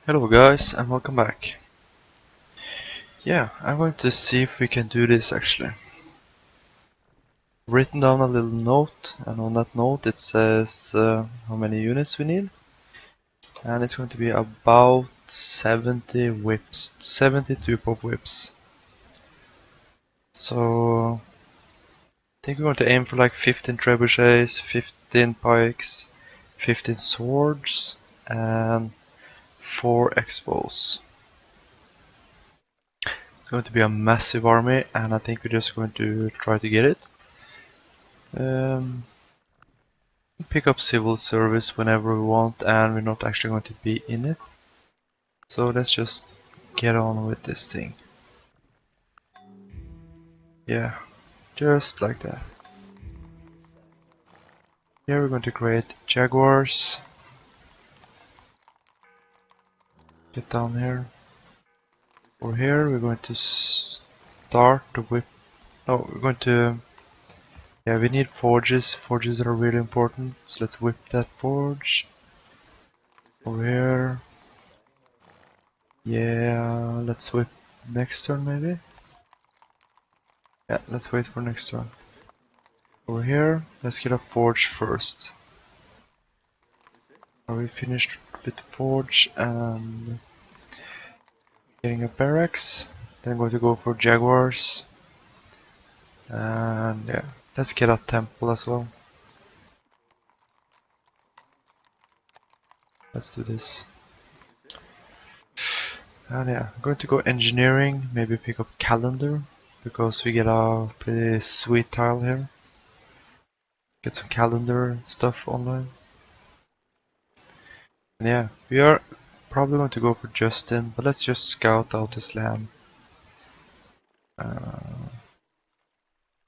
Hello guys and welcome back. Yeah, I'm going to see if we can do this actually. Written down a little note, and on that note it says how many units we need, and it's going to be about 70 whips, 70 two-pop whips. So I think we're going to aim for like 15 trebuchets, 15 pikes, 15 swords, and 4 X-bows. It's going to be a massive army, and I think we're just going to try to get it. Pick up civil service whenever we want, and we're not actually going to be in it. So let's just get on with this thing. Yeah, just like that. Here we're going to create jaguars. Get down here. For here we're going to start the whip. No, we're going to... Yeah, we need forges. Forges are really important. So let's whip that forge. Over here. Yeah, let's whip next turn maybe. Yeah, let's wait for next turn. Over here, let's get a forge first. Are we finished with the forge and getting a barracks? Then I'm going to go for jaguars. And yeah, let's get a temple as well. Let's do this. And yeah, I'm going to go engineering, maybe pick up calendar, because we get a pretty sweet tile here. Get some calendar stuff online. And yeah, we are probably going to go for Justin, but let's just scout out this land.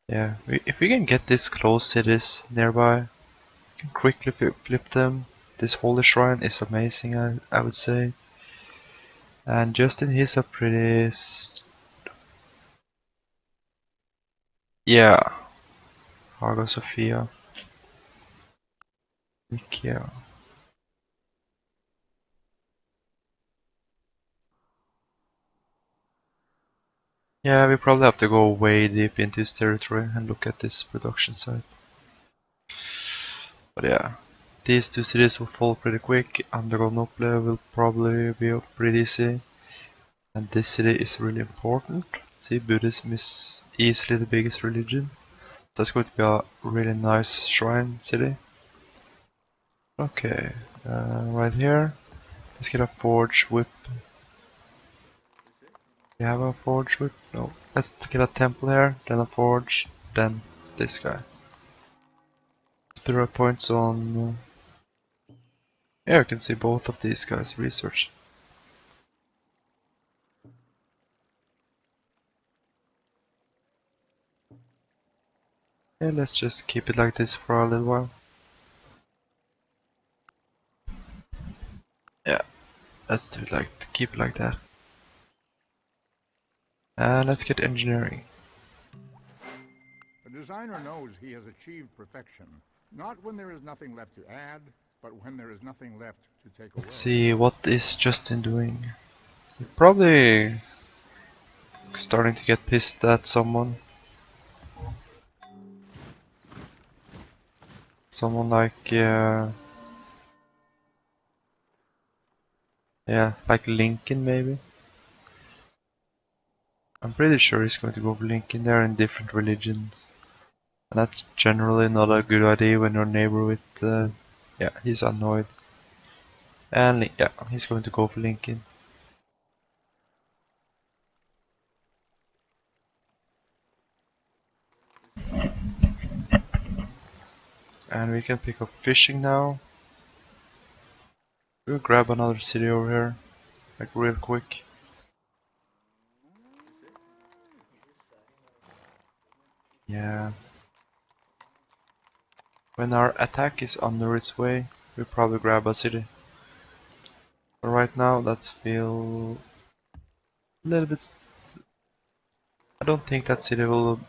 Yeah, if we can get these close cities nearby, we can quickly flip them. This holy shrine is amazing, I would say. And Justin, he's a pretty... Yeah, Hagia Sophia. Ikea. Yeah, we probably have to go way deep into his territory and look at this production site. But yeah, these two cities will fall pretty quick. Andronople will probably be pretty easy. And this city is really important. See, Buddhism is easily the biggest religion. That's going to be a really nice shrine city. Okay, right here, let's get a forge whip. We have a forge whip? No. Let's get a temple here, then a forge, then this guy. There are points on... yeah, you can see both of these guys research. Yeah, let's just keep it like this for a little while. Yeah, let's do it like, keep it like that. And let's get engineering. The designer knows he has achieved perfection, not when there is nothing left to add, but when there is nothing left to take away. Let's see, what is Justin doing? He's probably starting to get pissed at someone. Someone like, yeah, like Lincoln maybe. I'm pretty sure he's going to go for Lincoln. They're in different religions. And that's generally not a good idea when you're neighbor with, yeah, he's annoyed. And yeah, he's going to go for Lincoln. And we can pick up fishing now. We'll grab another city over here, like real quick. Yeah. When our attack is under its way, we'll probably grab a city. But right now, let's feel a little bit... I don't think that city will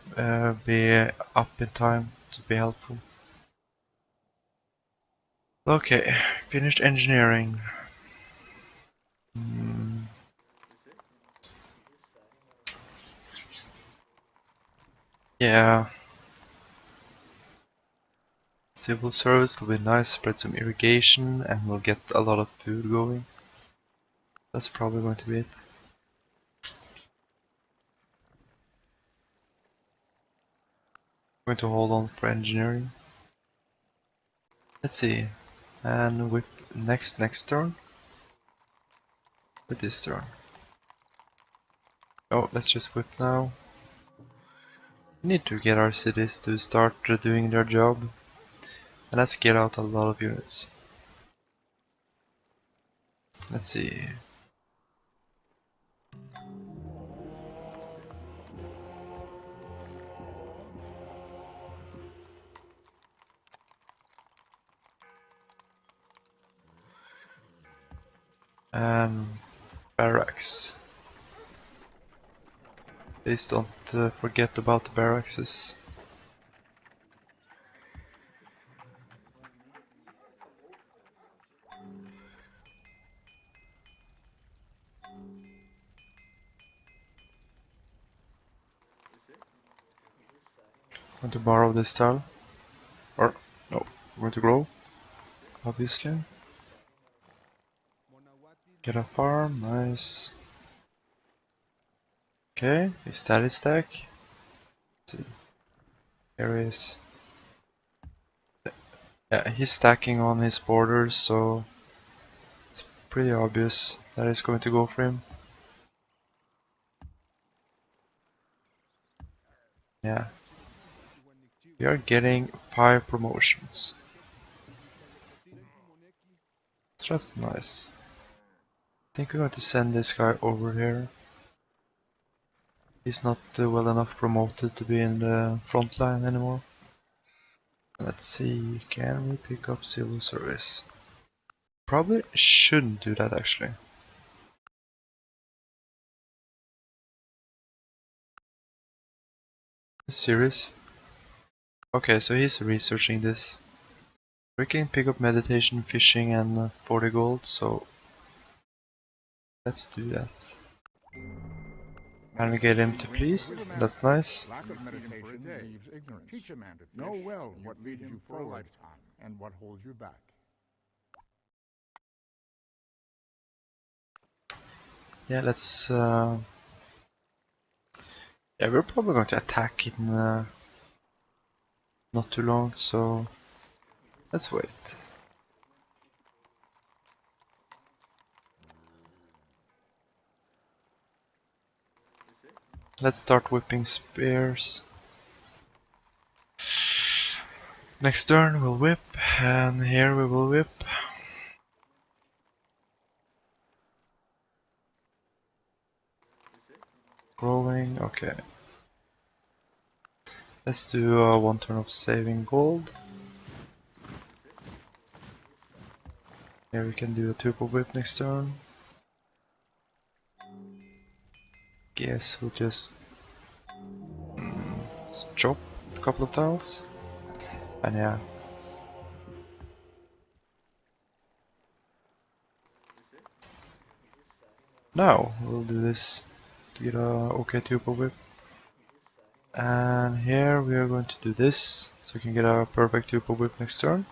be up in time to be helpful. Okay, finished engineering. Yeah. Civil service will be nice, spread some irrigation, and we'll get a lot of food going. That's probably going to be it. I'm going to hold on for engineering. Let's see. And whip next turn. With this turn. Oh, let's just whip now. We need to get our cities to start doing their job. And let's get out a lot of units. Let's see. And barracks. Please don't forget about the barracks. Want to borrow this tile? Or no, want to grow? Obviously. Get a farm, nice. Okay, is that his stack? Let's see. Here he is. Yeah, he's stacking on his borders, so it's pretty obvious that he's going to go for him. Yeah. We are getting 5 promotions. That's nice. I think we're going to send this guy over here. He's not well enough promoted to be in the front line anymore. Let's see, can we pick up civil service? Probably shouldn't do that actually. Serious? Okay, so he's researching this. We can pick up meditation, fishing and 40 gold, so let's do that. And we get him to pleased, that's nice. Lack of meditation leaves ignorance. Teach a man to fish. Know well what leads you for a lifetime and what holds you back. Yeah, let's yeah, we're probably going to attack in not too long, so let's wait. Let's start whipping spears. Next turn we'll whip, and here we will whip. Growing, okay. Let's do 1 turn of saving gold. Here we can do a triple whip next turn. Guess we'll just chop a couple of tiles. And yeah. Now we'll do this to get a okay triple whip. And here we are going to do this, so we can get a perfect triple whip next turn.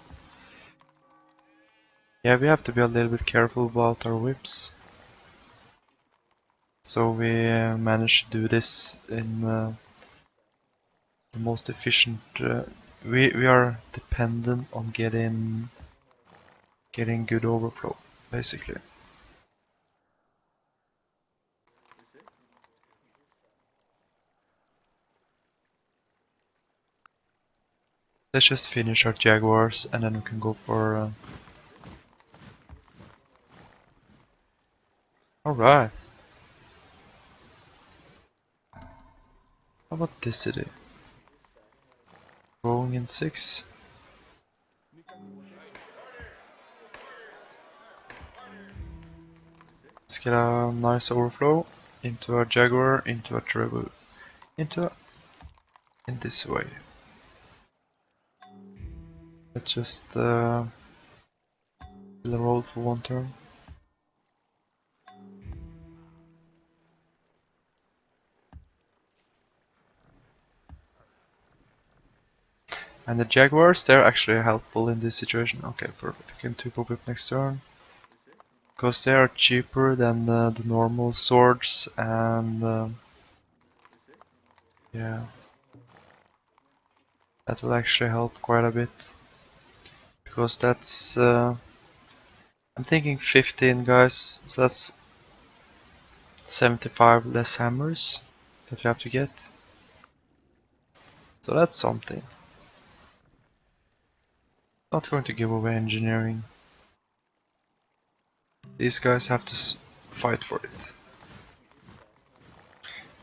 Yeah, we have to be a little bit careful about our whips. So we managed to do this in the most efficient. We are dependent on getting good overflow, basically. Let's just finish our jaguars and then we can go for. All right. How about this city? Growing in 6. Let's get a nice overflow into our jaguar, into a treble, in this way. Let's just fill a roll for 1 turn. And the Jaguars, they're actually helpful in this situation. Okay, perfect. We can tuple whip next turn. Because they are cheaper than the normal swords, and yeah, that will actually help quite a bit. Because that's, I'm thinking 15 guys, so that's 75 less hammers that we have to get. So that's something. Not going to give away engineering. These guys have to fight for it.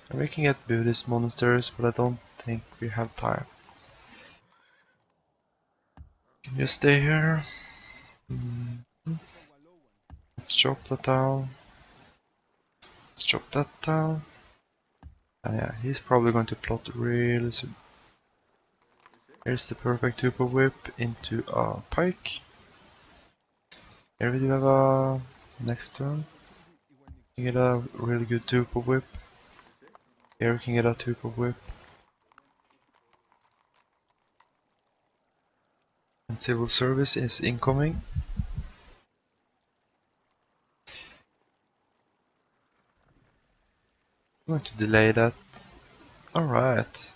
And we can get Buddhist monasteries, but I don't think we have time. Can you stay here? Let's chop that down. Let's chop that down. And yeah, he's probably going to plot really soon. Here's the perfect tuple whip into a pike. Here we do have a next turn. We can get a really good tuple whip. Here we can get a tuple whip. And civil service is incoming. I'm going to delay that. Alright.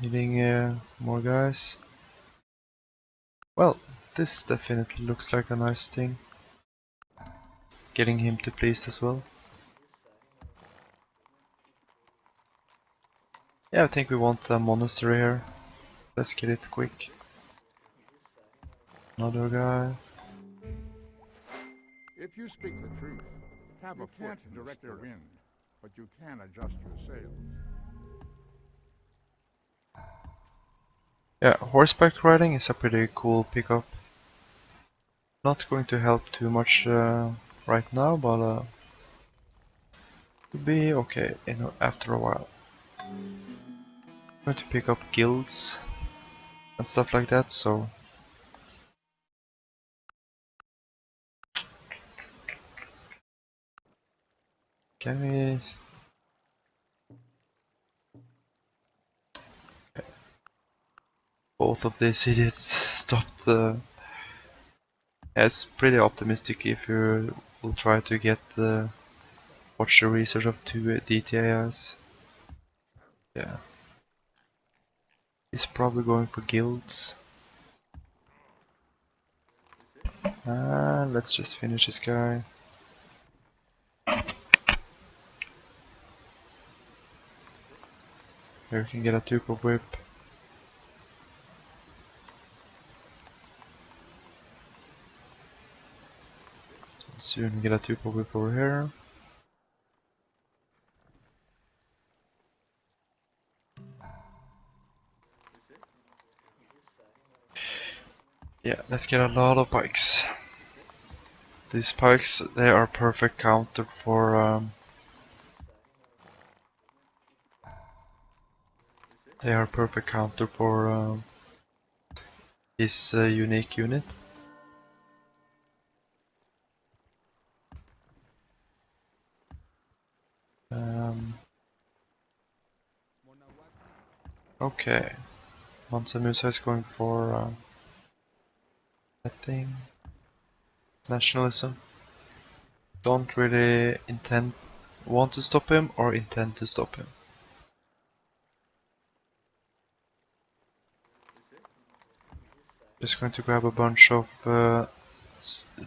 Needing more guys. Well, this definitely looks like a nice thing. Getting him to pleased as well. Yeah, I think we want a monastery here. Let's get it quick. Another guy. If you speak the truth, have a foot direct their wind, but you can adjust your sails. Yeah, horseback riding is a pretty cool pickup. Not going to help too much right now, but will be okay after a while. I'm going to pick up guilds and stuff like that, so can we... Both of these idiots stopped. Yeah, it's pretty optimistic if you will try to get watch the research of two DTIs. Yeah. He's probably going for guilds. Let's just finish this guy. Here we can get a tuple whip. Soon get a tuple whip over here. Yeah, let's get a lot of pikes. These pikes, they are perfect counter for his unique unit. Okay, Mansa Musa is going for that thing. Nationalism. Don't really want to stop him or intend to stop him. Just going to grab a bunch of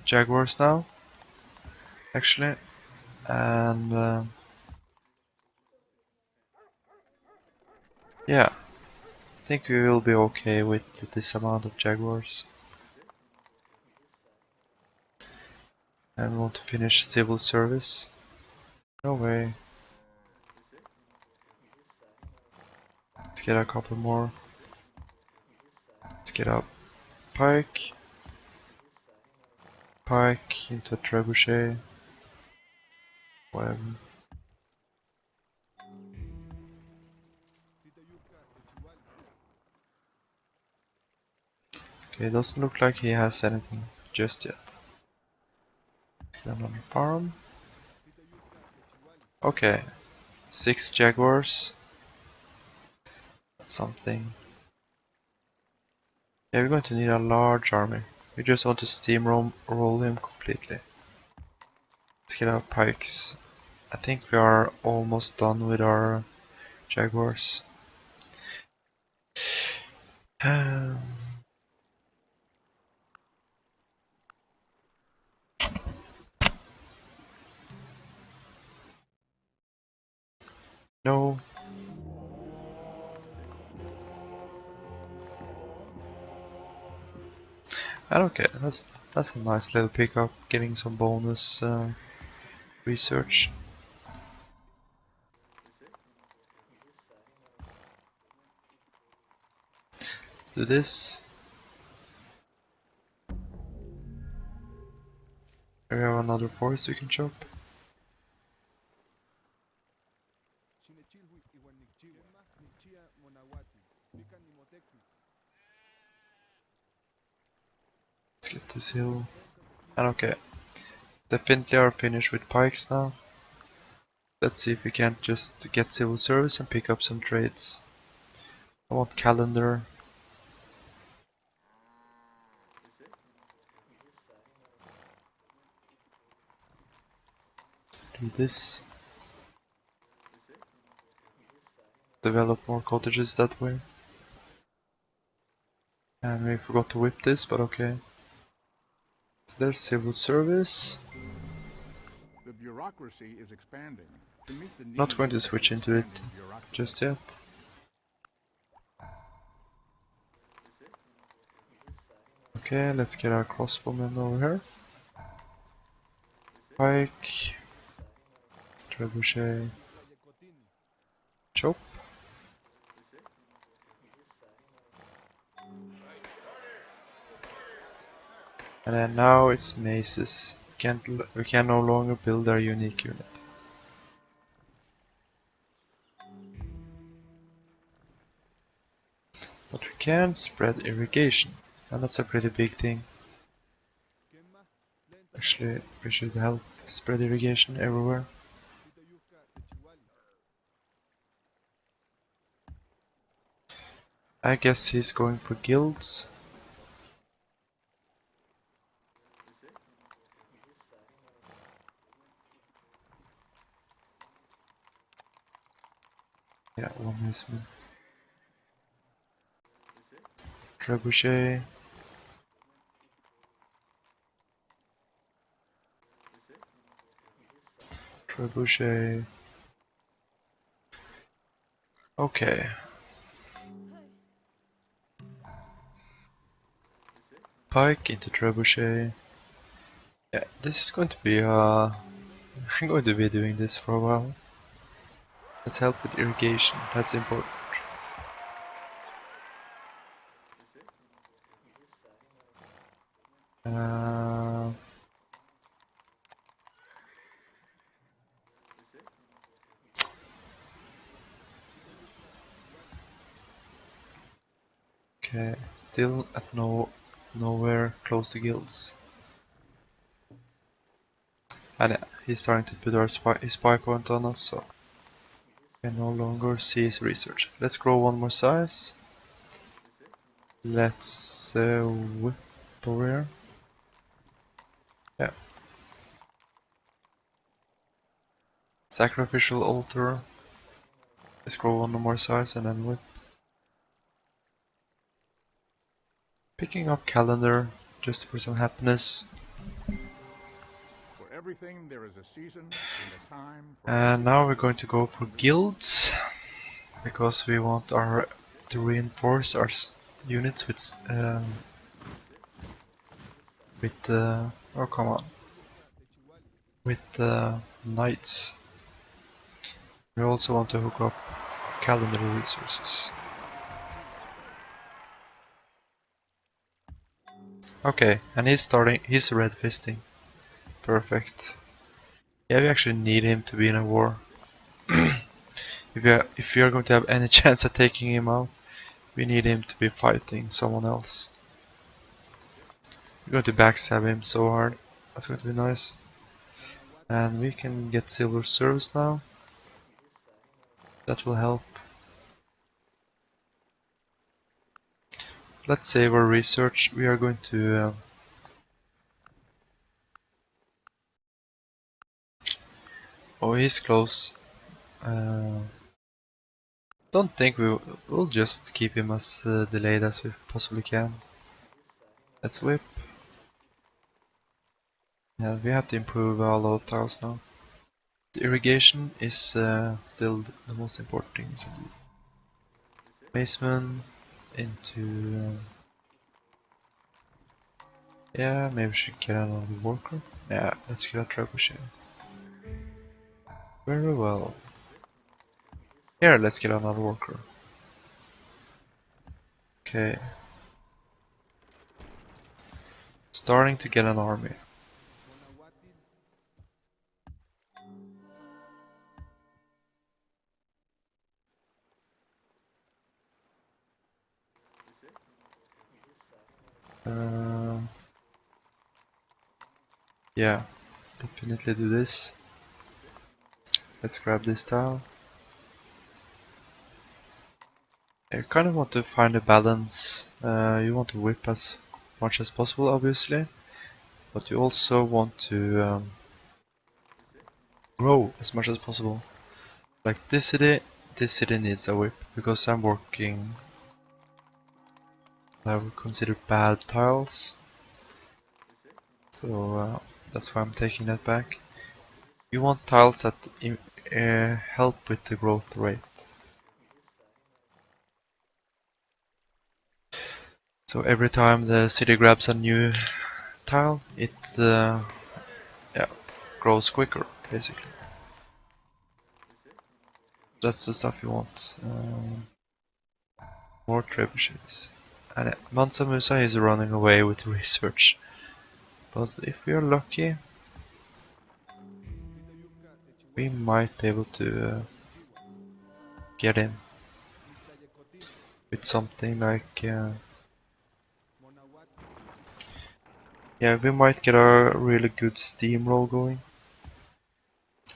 jaguars now, actually, and yeah, I think we will be okay with this amount of jaguars. And we want to finish civil service. No way. Let's get a couple more. Let's get a pike. Pike into a trebuchet. Whatever. Okay, doesn't look like he has anything just yet. Let's get another farm. Okay, 6 jaguars. That's something. Yeah, we're going to need a large army. We just want to steamroll him completely. Let's get our pikes. I think we are almost done with our jaguars. No. Okay, that's a nice little pickup, getting some bonus research. Let's do this. Here we have another forest we can chop. Let's get this hill. And okay, definitely are finished with pikes now. Let's see if we can't just get civil service and pick up some trades. I want calendar. Do this. Develop more cottages that way. And we forgot to whip this, but okay. So there's civil service. The bureaucracy is expanding to meet the Not going to needs of the switch into it expanding bureaucracy. just yet. Okay, let's get our crossbowmen over here. Pike, trebuchet, chop. And then now it's maces. We can no longer build our unique unit. But we can spread irrigation, and that's a pretty big thing. Actually, we should help spread irrigation everywhere. I guess he's going for guilds. Yeah, one maceman. Trebuchet. Trebuchet. Okay. Pike into trebuchet. Yeah, this is going to be I'm going to be doing this for a while. Let's help with irrigation, that's important. Uh, okay, still at nowhere close to guilds. And he's starting to put his spy point on us, so we can no longer see his research. Let's grow one more size. Let's whip over here. Yeah. Sacrificial altar. Let's grow one more size and then whip. Picking up calendar just for some happiness. For everything there is a season and a time for And now we're going to go for guilds because we want to reinforce our units oh come on, with knights. We also want to hook up calendar resources. Okay, and he's red fisting. Perfect. Yeah, we actually need him to be in a war. If we are going to have any chance at taking him out, we need him to be fighting someone else. We're going to backstab him so hard. That's going to be nice. And we can get silver service now. That will help. let's save our research. We are going to oh, he's close. Don't think we'll just keep him as delayed as we possibly can. Let's whip. Yeah, we have to improve a lot of tiles now. The irrigation is still the most important thing we can do. Basement into yeah, maybe we should get another worker. Yeah, let's get a trebuchet. Very well. Here, let's get another worker. Okay. Starting to get an army. Um, yeah, definitely do this. Let's grab this tile. You kind of want to find a balance. You want to whip as much as possible, obviously, but you also want to grow as much as possible. Like this city needs a whip because I'm working. I would consider bad tiles, so that's why I'm taking that back. You want tiles that help with the growth rate. So every time the city grabs a new tile, it yeah, grows quicker, basically. That's the stuff you want. More trebuchets. And Mansa Musa is running away with research. But if we are lucky, we might be able to get in with something like yeah, we might get a really good steamroll going.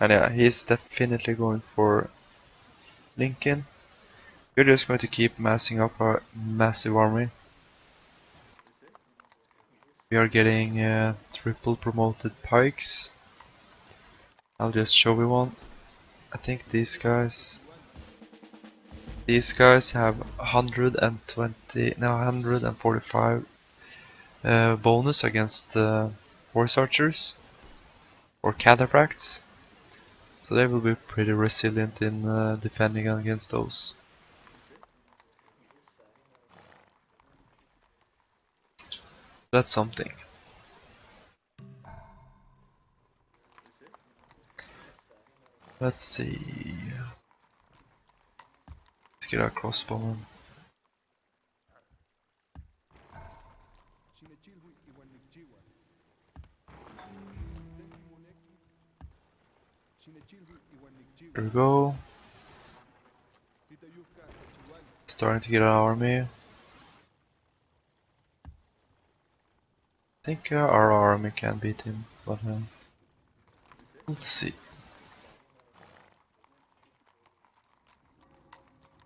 And yeah, he's definitely going for Lincoln. We're just going to keep massing up our massive army. We are getting triple promoted pikes. I'll just show you one. I think these guys have 120, no 145 bonus against horse archers or cataphracts. So they will be pretty resilient in defending against those. That's something. Let's see. Let's get our crossbowman. Here we go. Starting to get an army. I think our army can beat him, but we'll see.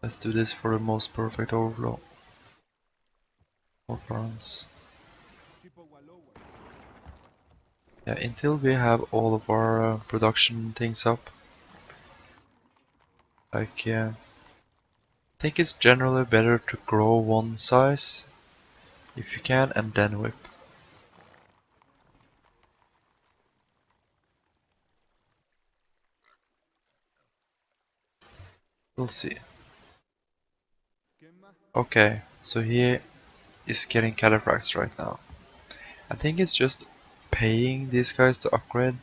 Let's do this for the most perfect overflow. More farms. Yeah, until we have all of our production things up. Like, I think it's generally better to grow one size if you can and then whip. We'll see. Okay, so he is getting cataphracts right now. I think it's just paying these guys to upgrade.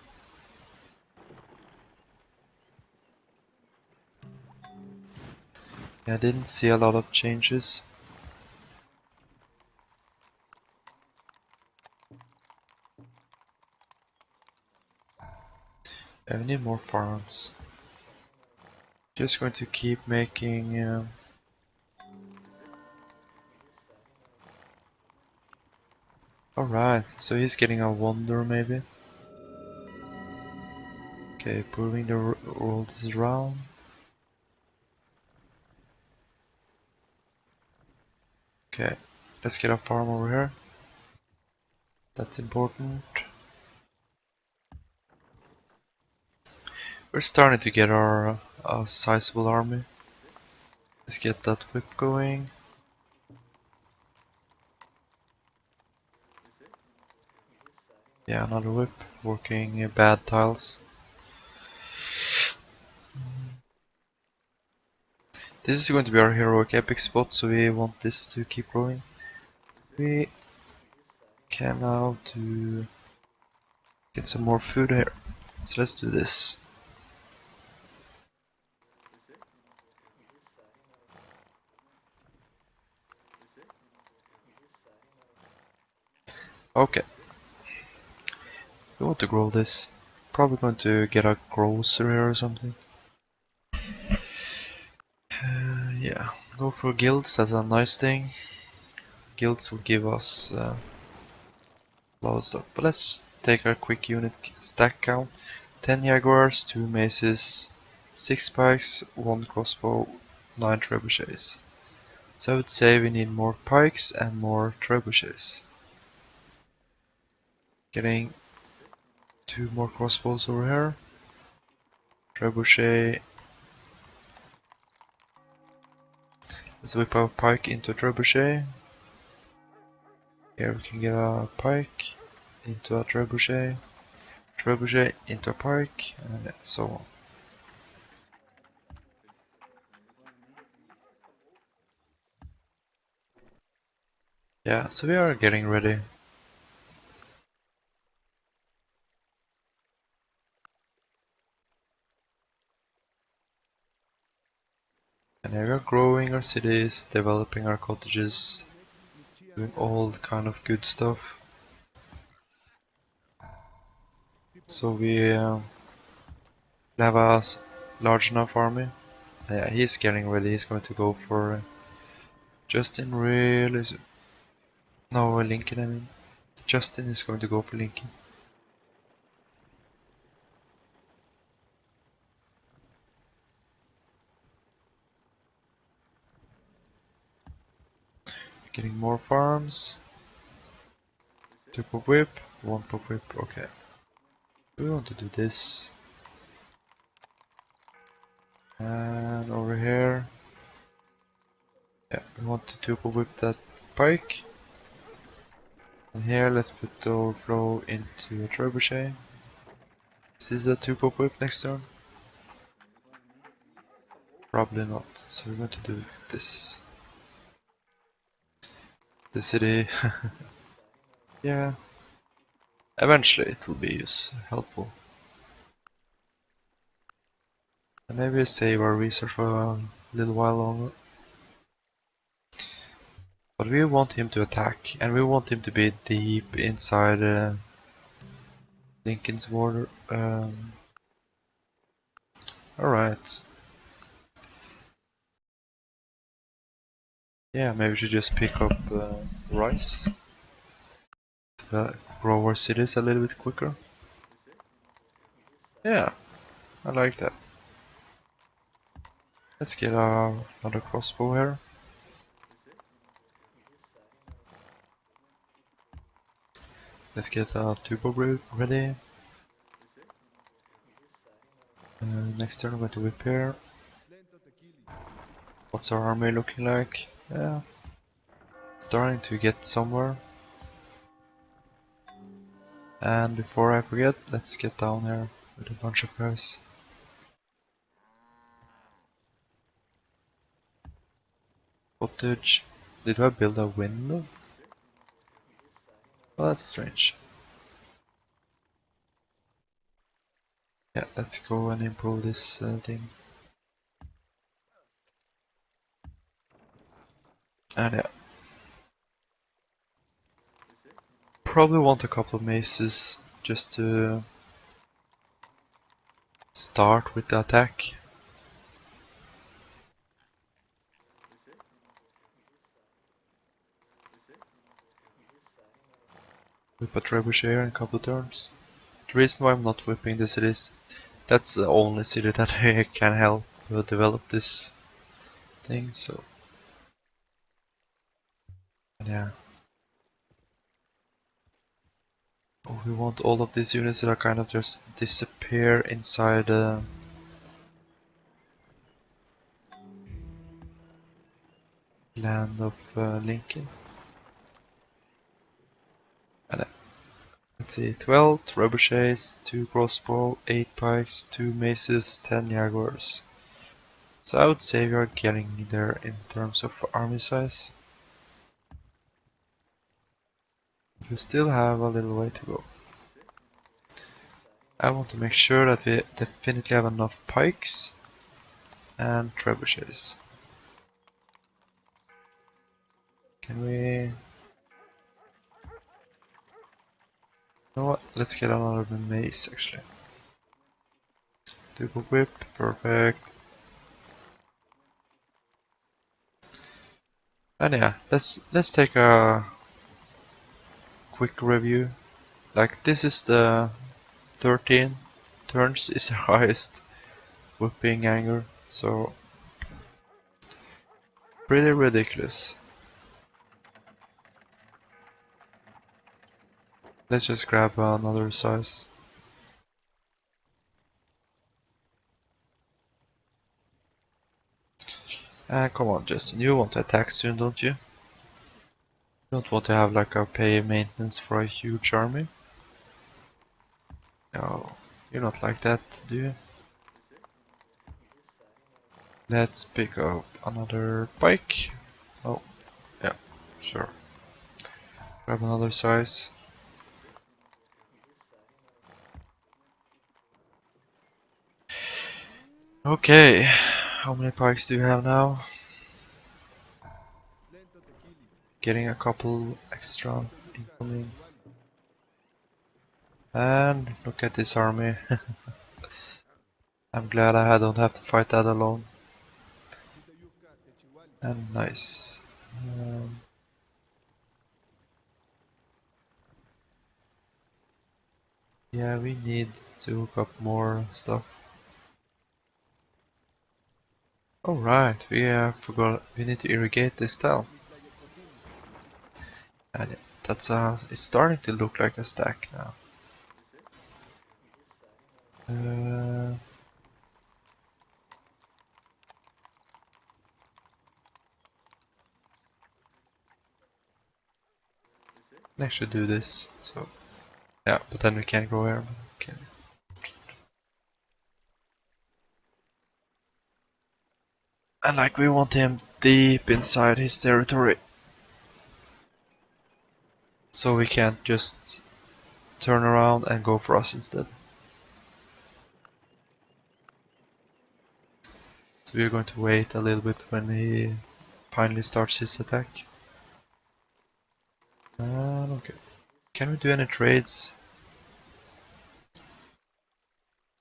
Yeah, I didn't see a lot of changes. Yeah, we need more farms. Just going to keep making alright, so he's getting a wonder maybe. Okay, proving the world is round. Okay, Let's get a farm over here. That's important. We're starting to get our sizable army. Let's get that whip going. Yeah, another whip. Working bad tiles. This is going to be our heroic epic spot, so we want this to keep growing. We can now get some more food here. So let's do this. Okay, we want to grow this. Probably going to get a grocer here or something. Yeah, go for guilds, that's a nice thing. Guilds will give us a lot of stuff. But let's take our quick unit stack count. 10 jaguars, 2 maces, 6 pikes, 1 crossbow, 9 trebuchets. So I would say we need more pikes and more trebuchets. Getting 2 more crossbows over here. Trebuchet. Let's whip our pike into a trebuchet. Here we can get a pike into a trebuchet. Trebuchet into a pike, and so on. Yeah, so we are getting ready. And we are growing our cities, developing our cottages, doing all kind of good stuff. So we have a large enough army. Yeah, he's getting ready. He's going to go for Justin really. No, Lincoln. I mean, Justin is going to go for Lincoln. Getting more farms. 2 per whip, 1 per whip. Okay. We want to do this. And over here. Yeah, we want to 2 per whip that pike. And here, let's put the overflow into a trebuchet. Is this a 2 per whip next turn? Probably not. So we're going to do this. The city. Yeah. Eventually it will be helpful. And maybe save our research for a little while longer. But we want him to attack, and we want him to be deep inside Lincoln's border. Alright. Yeah, maybe we should just pick up rice to grow our cities a little bit quicker. Yeah, I like that. Let's get another crossbow here. Let's get a turbo ready. Next turn I'm going to whip here. What's our army looking like? Yeah, starting to get somewhere. And before I forget, let's get down here with a bunch of guys. Cottage. Did I build a window? Well, that's strange. Yeah, let's go and improve this thing. And yeah. Probably want a couple of maces just to start with the attack. Whip a trebuchet here in a couple of turns. The reason why I'm not whipping the cities, that's the only city that I can help develop this thing, so. And Yeah. Oh, we want all of these units that are kind of just disappear inside land of Lincoln. And let's see, 12 trebuchets, 2 crossbow, 8 pikes, 2 maces, 10 jaguars. So I would say we are getting there in terms of army size. We still have a little way to go. I want to make sure that we definitely have enough pikes and trebuchets. Can we... You know what? Let's get another mace actually. Double whip, perfect. And yeah, let's take a quick review. Like this is the 13 turns is the highest whipping anger, so pretty ridiculous. Let's just grab another size. Come on Justin, you want to attack soon, don't you? You don't want to have like a pay maintenance for a huge army? No, you're not like that, do you? Let's pick up another bike. Oh, yeah, sure. Grab another size. Okay, how many pikes do you have now? Getting a couple extra incoming. And look at this army. I'm glad I don't have to fight that alone. And nice. Yeah, we need to hook up more stuff. Alright, we forgot we need to irrigate this town. And that's it's starting to look like a stack now. Let's actually do this. So yeah, but then we can't go here. Okay. And like we want him deep inside his territory. So we can't just turn around and go for us instead. So we're going to wait a little bit when he finally starts his attack. Okay. Can we do any trades?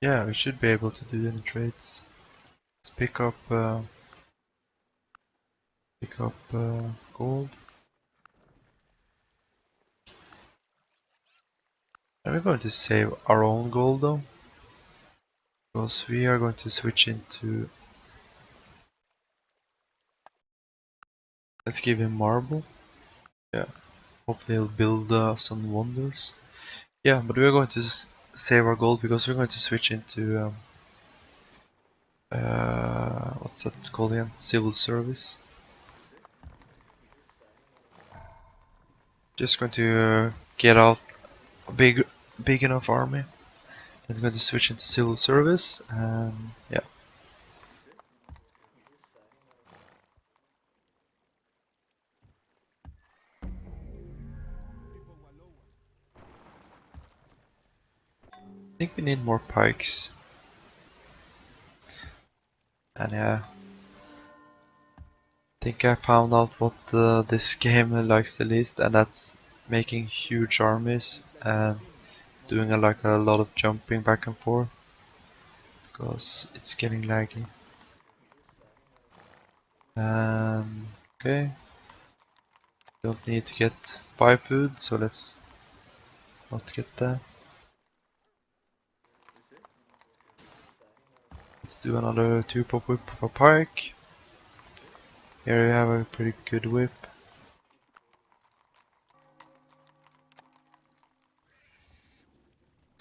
Yeah, we should be able to do any trades. Let's pick up gold. And we're going to save our own gold though, because we are going to switch into. Let's give him marble. Yeah, hopefully he'll build some wonders. Yeah, but we're going to save our gold because we're going to switch into what's that called again? Civil service. Just going to get out a big enough army. Then going to switch into civil service and yeah. I think we need more pikes. And yeah, I think I found out what this game likes the least, and that's making huge armies and doing like a lot of jumping back and forth because it's getting laggy. Okay, don't need to get buy food, so let's not get that. Let's do another 2 pop whip per pike. Here we have a pretty good whip.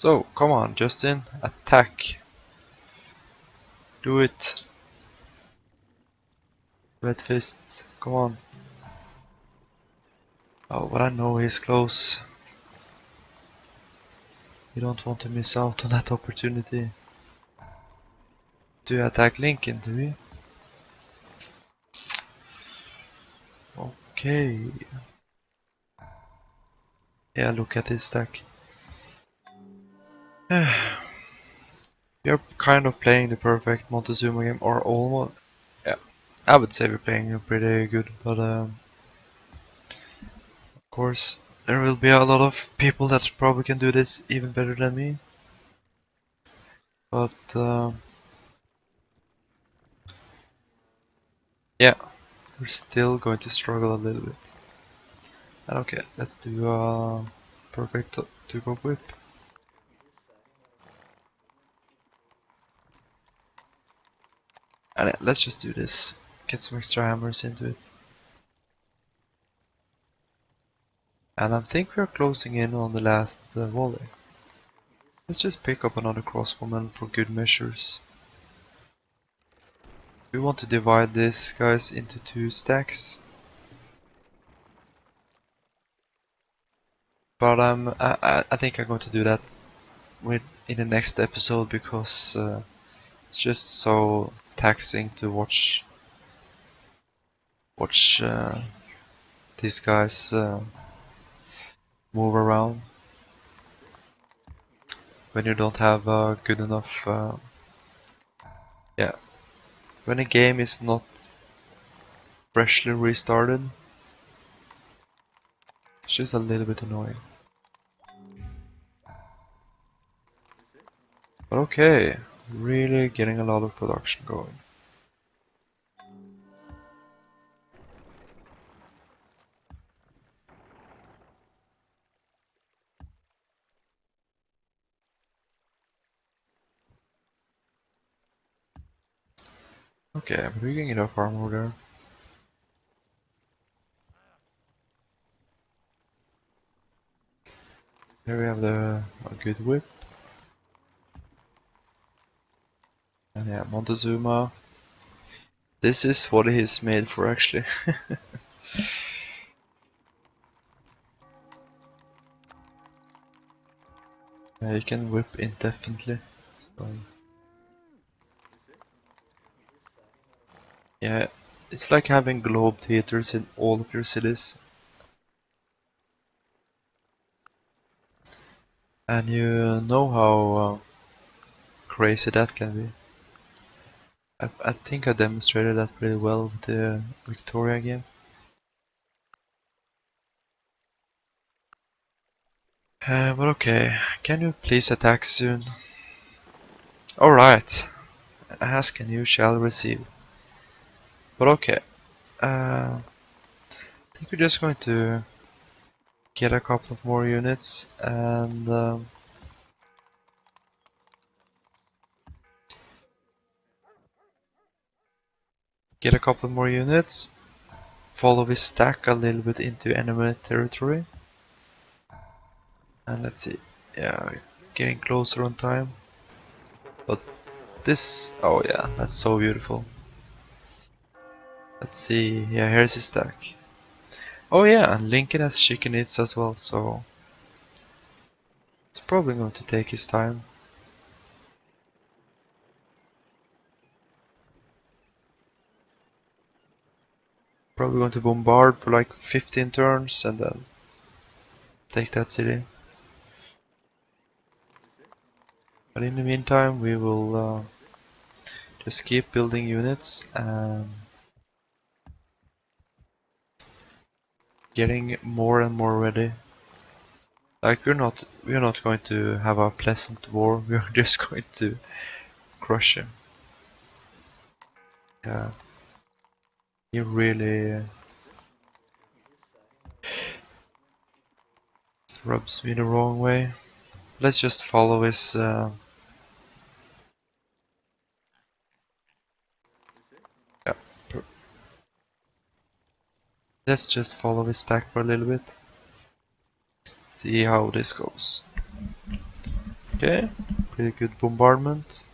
So, come on, Justin, attack. Do it. Red fists, come on. Oh, but I know he's close. You don't want to miss out on that opportunity. Do you attack Lincoln, do we? Okay. Yeah, look at his stack. We're kind of playing the perfect Montezuma game, or almost. Yeah, I would say we're playing pretty good, but of course there will be a lot of people that probably can do this even better than me. But yeah, we're still going to struggle a little bit. And okay, let's do perfect two-pop whip. And yeah, let's just do this. Get some extra hammers into it. And I think we're closing in on the last volley. Let's just pick up another crossbowman for good measures. We want to divide this guys into 2 stacks. But I think I'm going to do that in the next episode because it's just so taxing to watch these guys move around when you don't have good enough. Yeah, when a game is not freshly restarted, it's just a little bit annoying. But okay, really getting a lot of production going. Okay, but we can get a farm over there. Here we have a good whip. And yeah, Montezuma. This is what he's made for actually. You can whip indefinitely. So, yeah, it's like having globe theaters in all of your cities. And you know how crazy that can be. I think I demonstrated that pretty well with the Victoria game. But okay, can you please attack soon? Alright, ask and you shall receive. But okay, I think we're just going to get a couple of more units and follow his stack a little bit into enemy territory. And let's see, yeah, getting closer on time. But this, oh yeah, that's so beautiful. Let's see, yeah, here's his stack. Oh yeah, and Lincoln has chicken eats as well, so it's probably going to take his time. Probably going to bombard for like 15 turns and then take that city. But in the meantime, we will just keep building units and getting more and more ready. Like we're not going to have a pleasant war. We're just going to crush him. Yeah, he really rubs me the wrong way. Let's just follow his. Yeah, let's just follow his stack for a little bit. See how this goes. Okay, pretty good bombardment.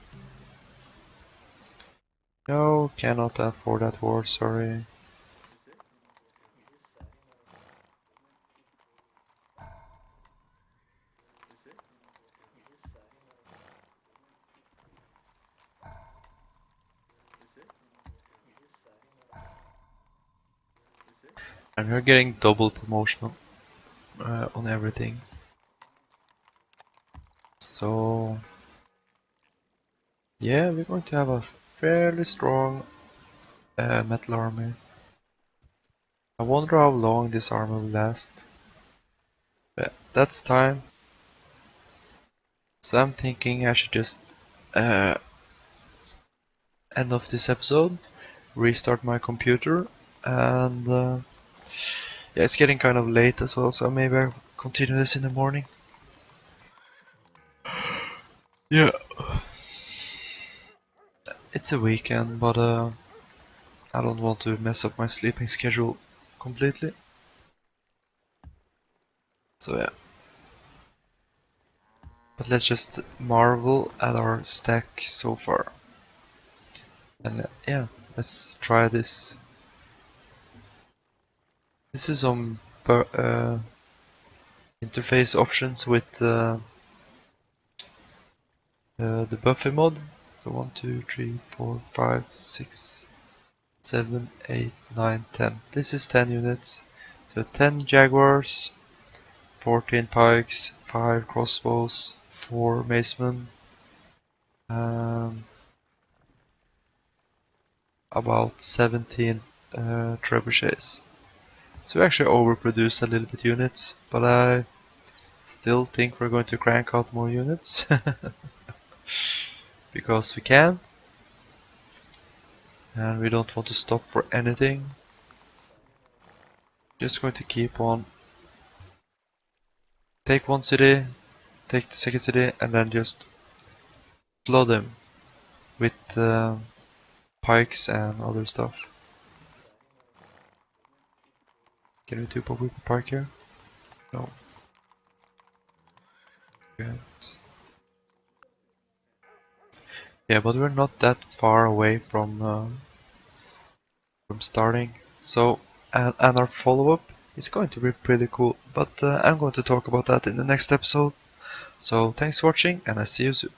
No, cannot afford that war, sorry. And we're getting double promotion on everything. So yeah, we're going to have a fairly strong metal army. I wonder how long this armor will last. But that's time. So I'm thinking I should just end off this episode, restart my computer, and yeah, it's getting kind of late as well, so maybe I'll continue this in the morning. Yeah, it's a weekend, but I don't want to mess up my sleeping schedule completely. So yeah, but let's just marvel at our stack so far. And yeah, let's try this. This is some interface options with the Buffet mod. So 1, 2, 3, 4, 5, 6, 7, 8, 9, 10. This is 10 units. So 10 Jaguars, 14 pikes, 5 crossbows, 4 macemen, about 17 trebuchets. So we actually overproduced a little bit units, but I still think we're going to crank out more units because we can, and we don't want to stop for anything. Just going to keep on. Take one city, take the second city, and then just flood them with pikes and other stuff. Can we do with the pike here? No. Good. Yeah, but we're not that far away from starting. So, and our follow-up is going to be pretty cool. But I'm going to talk about that in the next episode. So thanks for watching, and I see you soon.